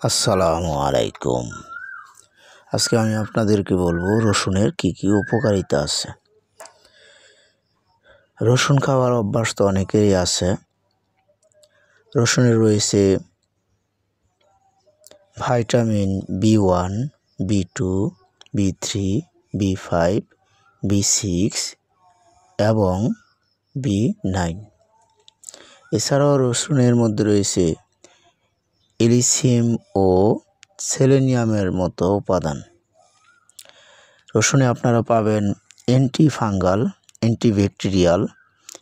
আসসালামু আলাইকুম। আজকে আমি আপনাদেরকে বলবো রসুনের কি কি উপকারিতা আছে। রসুন খাওয়ার অভ্যাস তো অনেকেরই আছে। রসুনে রয়েছে vitamin B1, B2, B3, B5, B6 এবং B9। এছাড়াও রসুনের মধ্যে রয়েছে ক্যালসিয়াম ও সেলেনিয়ামের মতো উপাদান। রসুনে আপনারা পাবেন antifungal, antibacterial,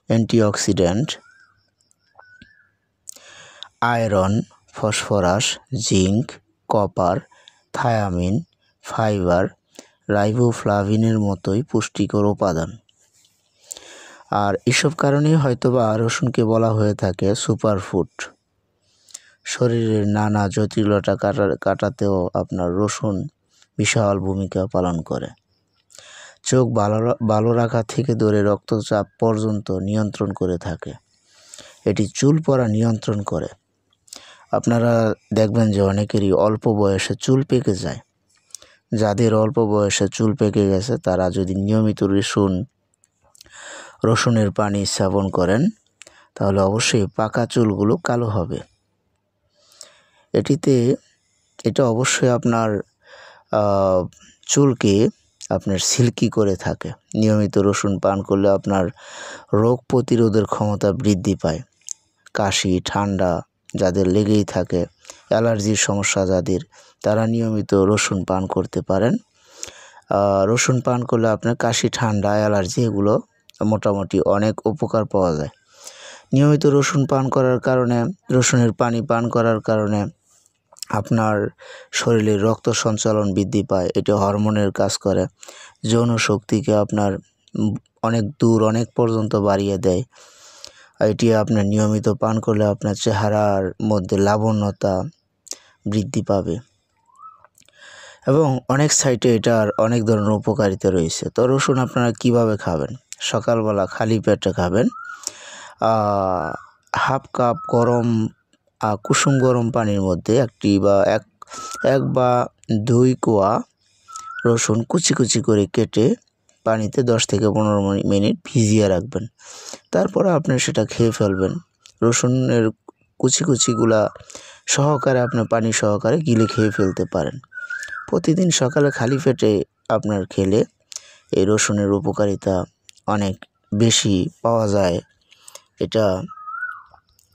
antioxidant, iron, phosphorus, zinc, copper, thiamine, fibre, রাইবোফ্লাভিনের মতোই পুষ্টিকর উপাদান। আর এসব কারণেই হয়তোবা রসুনকে বলা হয়ে থাকে সুপারফুড। শরীরের নানা জটিলতা কাটাতেও আপনার রসুন বিশাল ভূমিকা পালন করে। চোখ ভালো রাখা থেকে ধরে রক্তচাপ পর্যন্ত নিয়ন্ত্রণ করে থাকে। এটি চুল পড়া নিয়ন্ত্রণ করে। আপনারা দেখবেন যে অনেকেরই অল্প বয়সে চুল পেকে যায়। যাদের অল্প বয়সে চুল পেকে গেছে তারা যদি নিয়মিত রসুনের পানি সেবন করেন তাহলে অবশ্যই পাকা চুলগুলো কালো হবে। এটা অবশ্যই আপনার চুলকে আপনার সিল্কি করে থাকে। নিয়মিত রসুন পান করলে আপনার রোগ প্রতিরোধের ক্ষমতা বৃদ্ধি পায়। কাশি, ঠান্ডা যাদের লেগেই থাকে, অ্যালার্জির সমস্যা যাদের, তারা নিয়মিত রসুন পান করতে পারেন। রসুন পান করলে আপনার কাশি, ঠান্ডা, অ্যালার্জি এগুলো মোটামুটি অনেক উপকার পাওয়া যায়। নিয়মিত রসুন পান করার কারণে, রসুনের পানি পান করার কারণে আপনার শরীরে রক্ত সঞ্চালন বৃদ্ধি পায়। এটি হরমোনের কাজ করে। যৌন শক্তিকে আপনার অনেক পর্যন্ত বাড়িয়ে দেয়। এটি আপনার নিয়মিত পান করলে আপনার চেহারার মধ্যে লাবণ্যতা বৃদ্ধি পাবে এবং অনেক সাইটে এটার অনেক ধরনের উপকারিতা রয়েছে। তো রসুন আপনারা কিভাবে খাবেন? সকালবেলা খালি পেটে খাবেন। হাফ কাপ কুসুম গরম পানির মধ্যে এক বা দুই কোয়া রসুন কুচি কুচি করে কেটে পানিতে 10 থেকে 15 মিনিট ভিজিয়ে রাখবেন। তারপরে আপনি সেটা খেয়ে ফেলবেন। রসুনের কুচিগুলা সহকারে আপনি পানি সহকারে গিলে খেয়ে ফেলতে পারেন। প্রতিদিন সকালে খালি পেটে আপনার খেলে এই রসুনের উপকারিতা অনেক বেশি পাওয়া যায়। এটা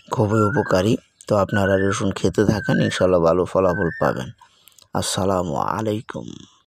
খুবই উপকারী। তো আপনারা রসুন খেতে থাকেন, ইনশাআল্লাহ ভালো ফলাফল পাবেন। আসসালামু আলাইকুম।